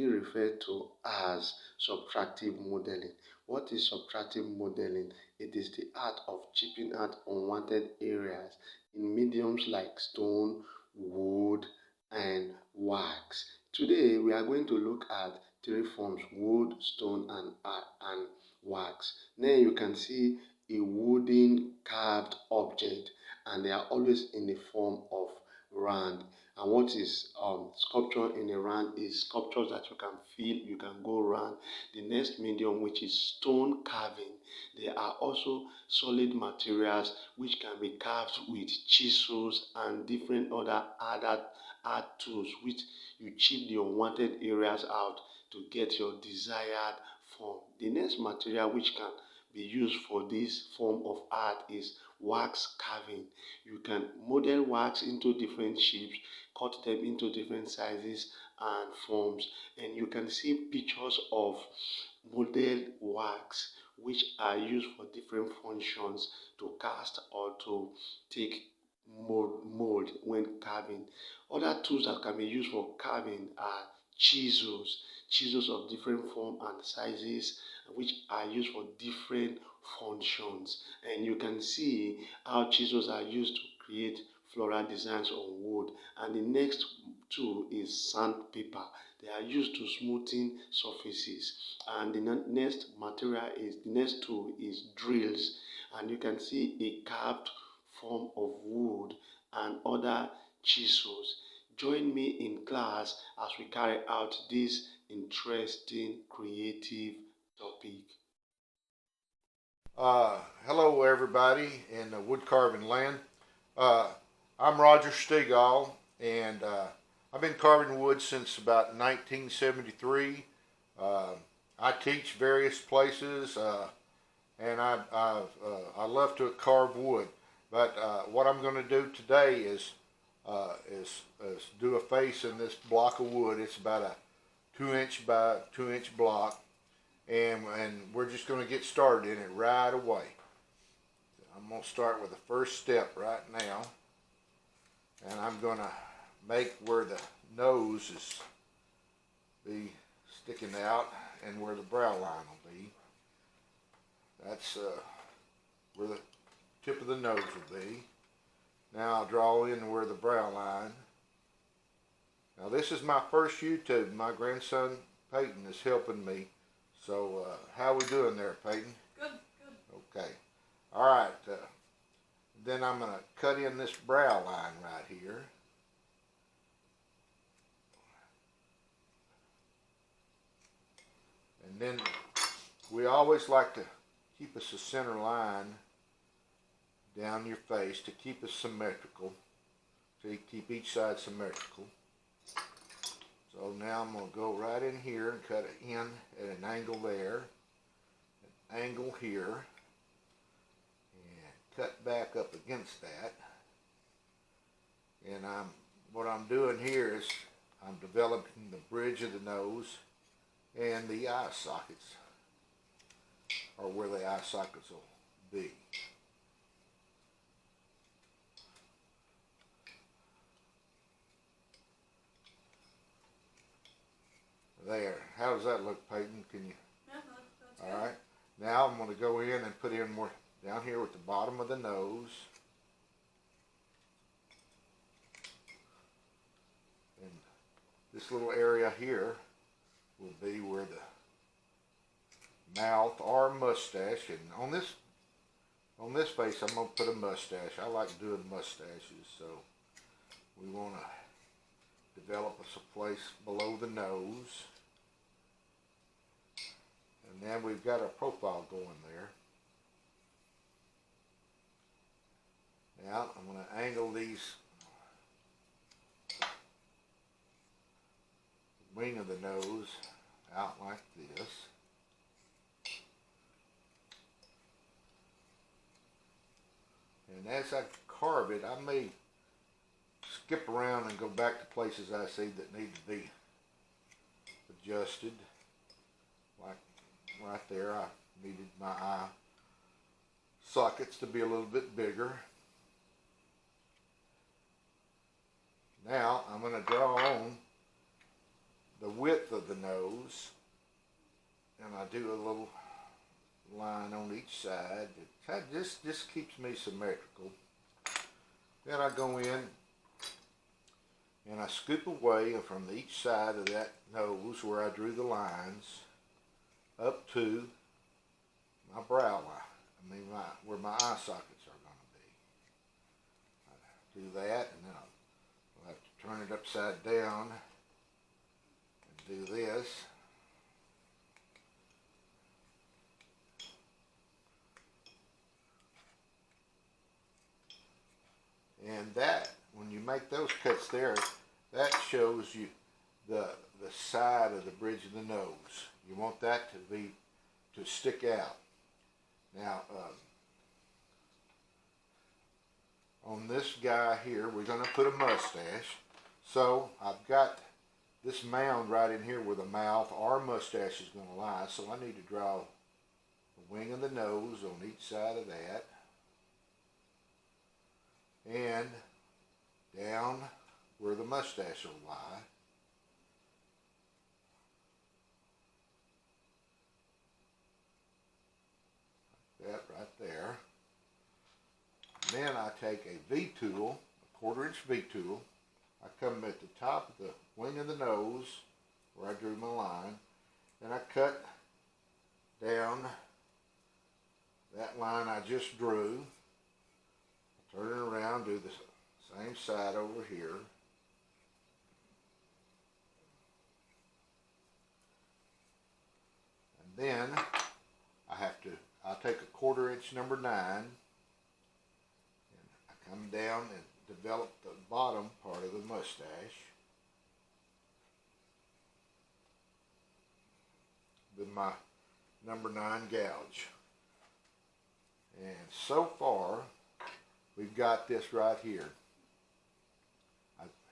typically referred to as subtractive modeling. What is subtractive modeling? It is the art of chipping out unwanted areas in mediums like stone, wood, and wax. Today, we are going to look at three forms: wood, stone, and wax. Then you can see a wooden carved object, and they are always in the form of round. And what is sculpture in a round is sculptures that you can feel, you can go around. The next medium, which is stone carving, they are also solid materials which can be carved with chisels and different other art tools, which you chip the unwanted areas out to get your desired form. The next material which can be used for this form of art is wax carving. You can model wax into different shapes, cut them into different sizes and forms, and you can see pictures of modeled wax which are used for different functions to cast or to take mold when carving. Other tools that can be used for carving are chisels of different form and sizes which are used for different functions. And you can see how chisels are used to create floral designs on wood. And the next tool is sandpaper. They are used to smoothing surfaces. And the next tool is drills. And you can see a carved form of wood and other chisels. Join me in class as we carry out this interesting creative topic. Hello everybody in the wood carving land. Uh, I'm Roger Stegall, and I've been carving wood since about 1973. I teach various places, and I love to carve wood. But what I'm going to do today is do a face in this block of wood. It's about a 2 inch by 2 inch block, and we're just going to get started in it right away. I'm going to start with the first step right now, and I'm going to make where the nose is be sticking out and where the brow line will be. That's where the tip of the nose will be. Now I'll draw in where the brow line. Now this is my first YouTube. My grandson Peyton is helping me. So how we doing there, Peyton? Good, good. Okay. All right. Then I'm going to cut in this brow line right here. And then we always like to keep us a center line down your face to keep it symmetrical. So you keep each side symmetrical. So now I'm going to go right in here and cut it in at an angle there, an angle here, and cut back up against that. And what I'm doing here is I'm developing the bridge of the nose and the eye sockets, or where the eye sockets will be. There. How does that look, Peyton? Can you? Yeah, that's All good. right. Now I'm going to go in and put in more down here with the bottom of the nose. And this little area here will be where the mouth or mustache. And on this face, I'm going to put a mustache. I like doing mustaches, so we want to develop us a place below the nose. And then we've got our profile going there. Now I'm going to angle these wing of the nose out like this. And as I carve it, I may skip around and go back to places I see that need to be adjusted. Like right there, I needed my eye sockets to be a little bit bigger. Now I'm going to draw on the width of the nose nose, and I do a little line on each side. It kind of just keeps me symmetrical. Then I go in and I scoop away from each side of that nose where I drew the lines up to my brow line. I mean, where my eye sockets are going to be. I do that, and then I'll have to turn it upside down and do this. And that, when you make those cuts there, that shows you the side of the bridge of the nose. You want that to stick out. Now, on this guy here, we're going to put a mustache. So I've got this mound right in here where the mouth or mustache is going to lie. So I need to draw the wing of the nose on each side of that. And down where the mustache will lie. Like that right there. And then I take a V-tool, a 1/4-inch V-tool. I come at the top of the wing of the nose where I drew my line, and I cut down that line I just drew. Turn it around, do the same side over here. And then I'll take a 1/4-inch number 9, and I come down and develop the bottom part of the mustache with my number 9 gouge. And so far, we've got this right here.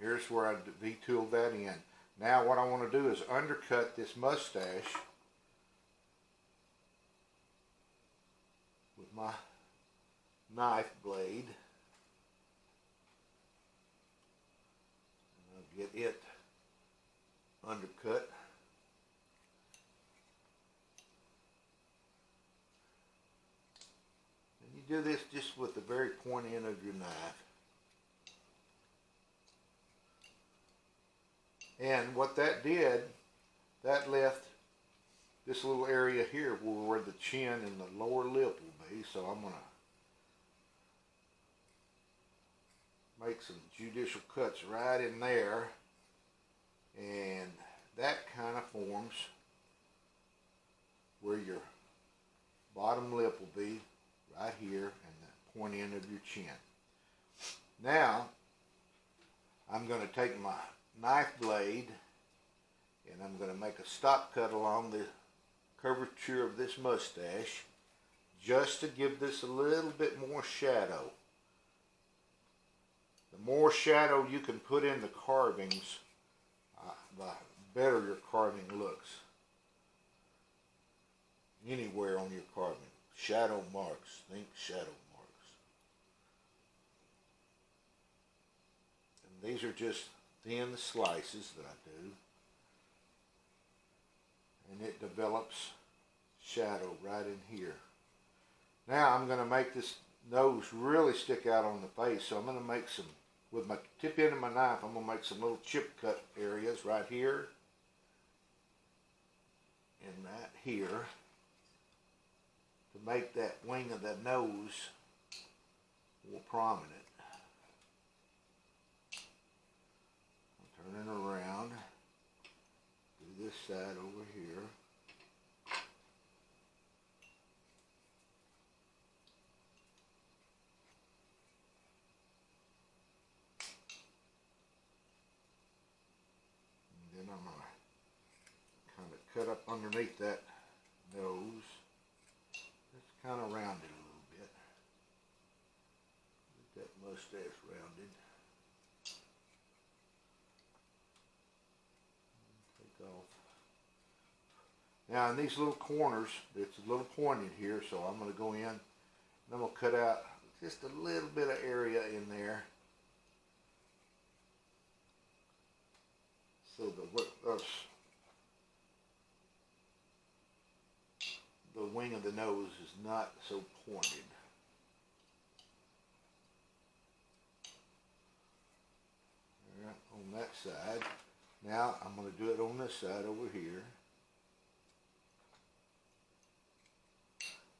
Here's where I V-tooled that in. Now what I want to do is undercut this mustache with my knife blade. And I'll get it undercut. Do this just with the very point end of your knife. And what that did, that left this little area here where the chin and the lower lip will be. So I'm going to make some judicial cuts right in there. And that kind of forms where your bottom lip will be. Right here and the point end of your chin. Now, I'm going to take my knife blade and I'm going to make a stop cut along the curvature of this mustache just to give this a little bit more shadow. The more shadow you can put in the carvings, the better your carving looks. Anywhere on your carving. Shadow marks. Think shadow marks. And these are just thin slices that I do. And it develops shadow right in here. Now I'm going to make this nose really stick out on the face. So I'm going to make some, with my tip end of my knife, I'm going to make some little chip cut areas right here. And right here. To make that wing of the nose more prominent. Turn it around. Do this side over here. And then I'm going to kind of cut up underneath that nose. Kind of round it a little bit. Get that mustache rounded. Take off. Now in these little corners, it's a little pointed here, so I'm going to go in and I'm going to cut out just a little bit of area in there. So those wing of the nose is not so pointed. There, on that side. Now I'm going to do it on this side over here.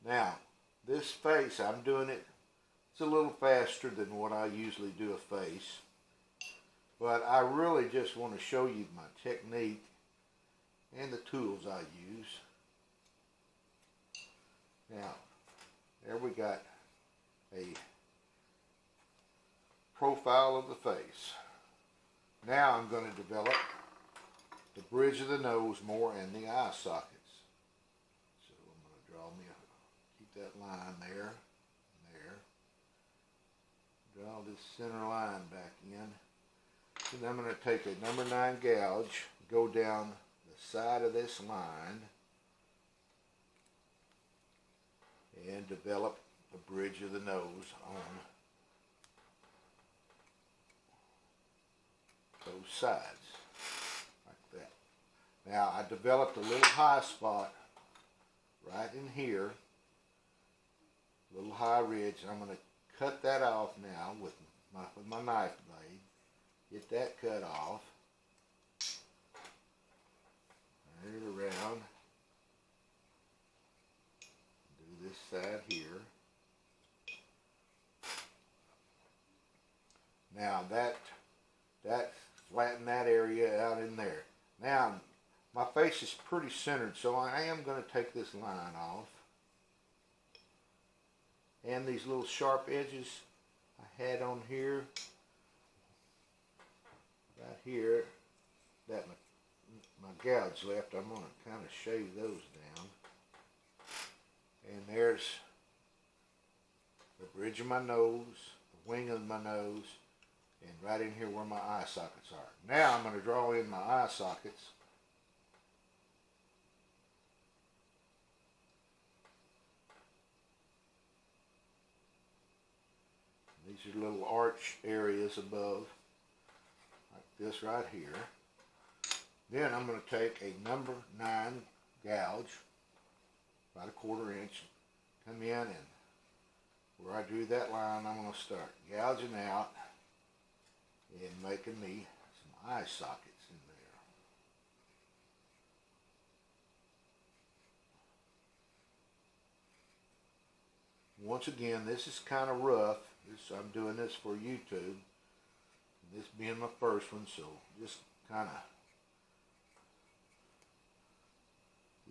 Now, this face, I'm doing it, it's a little faster than what I usually do a face. But I really just want to show you my technique and the tools I use. Now, there we got a profile of the face. Now I'm going to develop the bridge of the nose more and the eye sockets. So I'm going to draw me keep that line there, there. Draw this center line back in. Then I'm going to take a number 9 gouge, go down the side of this line, and develop the bridge of the nose on those sides, like that. Now I developed a little high spot right in here, little high ridge. I'm going to cut that off now with my knife blade. Get that cut off. Turn it around. Do this side here. Now that flatten that area out in there. Now my face is pretty centered, so I am going to take this line off. And these little sharp edges I had on here, right here, that my gouge left, I'm going to kind of shave those down. And there's the bridge of my nose, the wing of my nose, and right in here where my eye sockets are. Now I'm going to draw in my eye sockets. These are little arch areas above, like this right here. Then I'm going to take a number 9 gouge, about a 1/4 inch, come in, and where I drew that line, I'm going to start gouging out and making me some eye sockets in there. Once again, this is kind of rough. I'm doing this for YouTube. This being my first one, so just kind of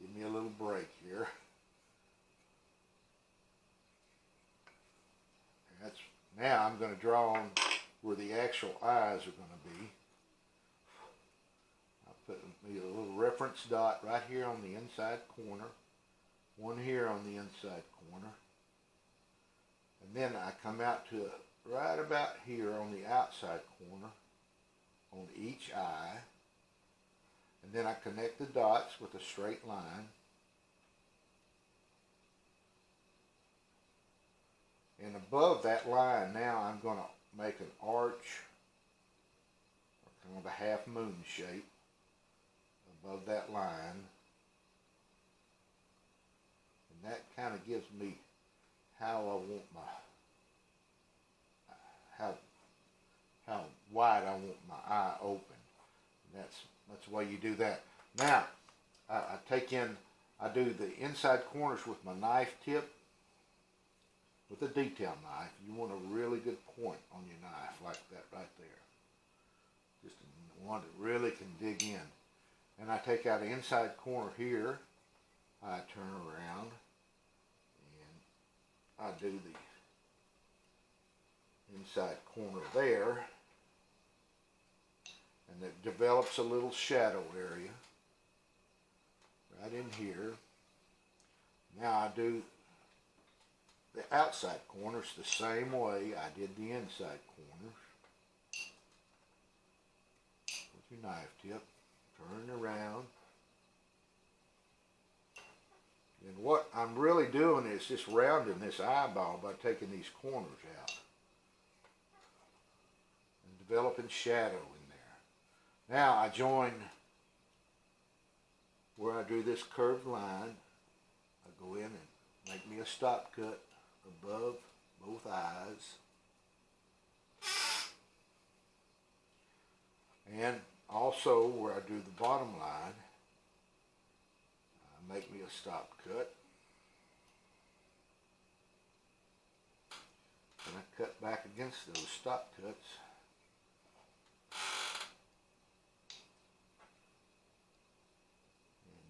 give me a little break here. Now I'm going to draw on where the actual eyes are going to be. I'll put me a little reference dot right here on the inside corner, one here on the inside corner, and then I come out to right about here on the outside corner on each eye, and then I connect the dots with a straight line. And above that line now I'm going to make an arch, or kind of a half moon shape above that line. And that kind of gives me how I want my, how wide I want my eye open. And that's the way you do that. Now, I do the inside corners with my knife tip. With a detail knife, you want a really good point on your knife, like that right there. Just one that really can dig in. And I take out the inside corner here, I turn around, and I do the inside corner there, and it develops a little shadow area right in here. Now I do the outside corners the same way I did the inside corners. With your knife tip, turn around. And what I'm really doing is just rounding this eyeball by taking these corners out and developing shadow in there. Now I join where I drew this curved line. I go in and make me a stop cut above both eyes. And also where I do the bottom line, I make me a stop cut. And I cut back against those stop cuts.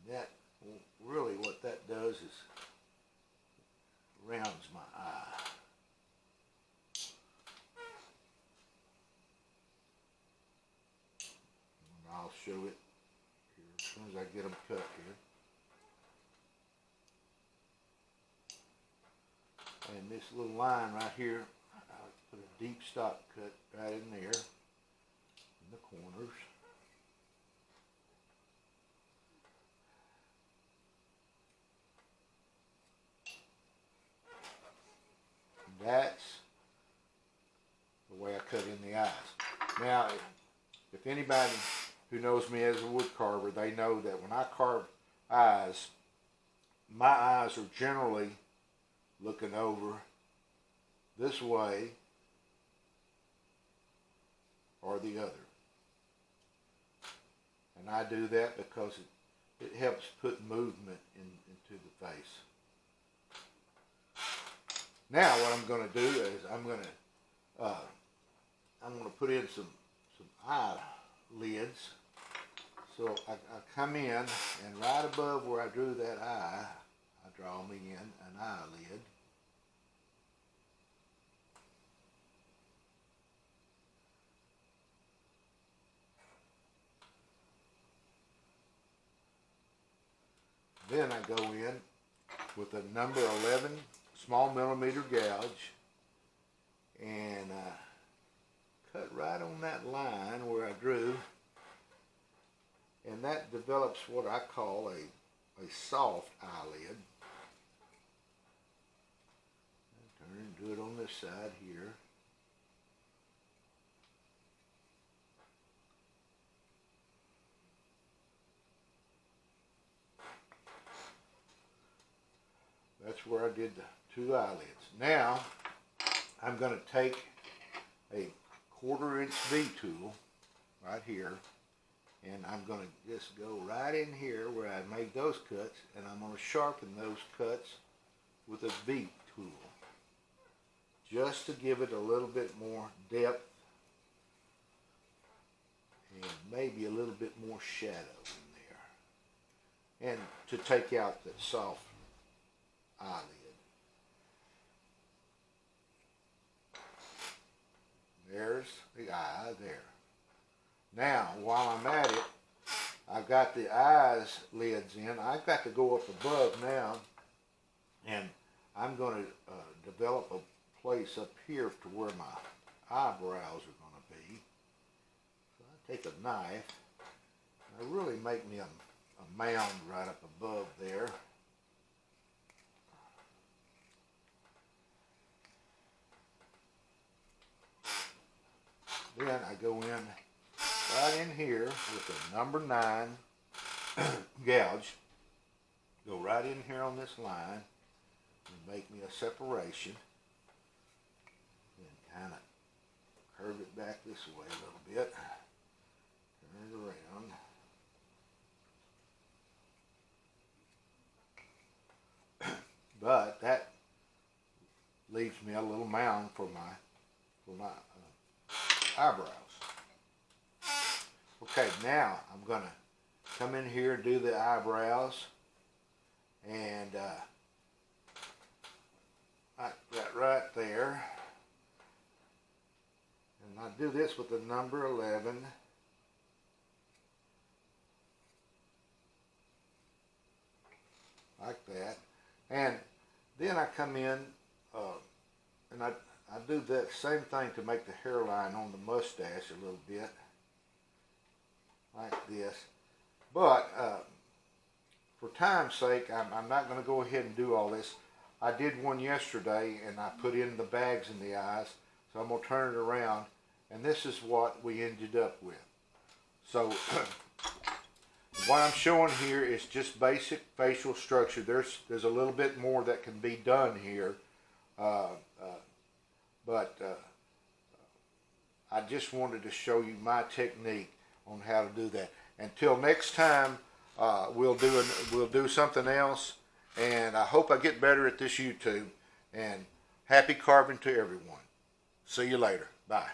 And that, really what that does is rounds my eye. And I'll show it here as soon as I get them cut here. And this little line right here, I'll put a deep stop cut right in there, in the corners. And that's the way I cut in the eyes. Now, if anybody who knows me as a wood carver, they know that when I carve eyes, my eyes are generally looking over this way or the other. And I do that because it helps put movement into the face. Now what I'm going to do is I'm going to put in some eye lids. So I come in, and right above where I drew that eye, I draw me in an eyelid. Then I go in with a number 11 small millimeter gouge and cut right on that line where I drew, and that develops what I call a soft eyelid. Turn and do it on this side here. That's where I did the 2 eyelids. Now, I'm going to take a 1/4 inch V tool right here, and I'm going to just go right in here where I made those cuts, and I'm going to sharpen those cuts with a V tool, just to give it a little bit more depth and maybe a little bit more shadow in there, and to take out that soft eyelid. There's the eye there. Now, while I'm at it, I've got the eyes lids in. I've got to go up above now, and I'm going to develop a place up here to where my eyebrows are going to be. So I take a knife, and I really make me a mound right up above there. Then I go in right in here with a number 9 gouge. Go right in here on this line and make me a separation. And kind of curve it back this way a little bit. Turn it around. But that leaves me a little mound for my eyebrows. Okay, now I'm going to come in here and do the eyebrows, and like that right there. And I do this with the number 11. Like that. And then I come in and I do that same thing to make the hairline on the mustache a little bit, like this. But for time's sake, I'm not going to go ahead and do all this. I did one yesterday, and I put in the bags in the eyes, so I'm going to turn it around, and this is what we ended up with. So what I'm showing here is just basic facial structure. There's a little bit more that can be done here, but I just wanted to show you my technique on how to do that. Until next time, we'll do something else, and I hope I get better at this YouTube. And happy carving to everyone. See you later. Bye.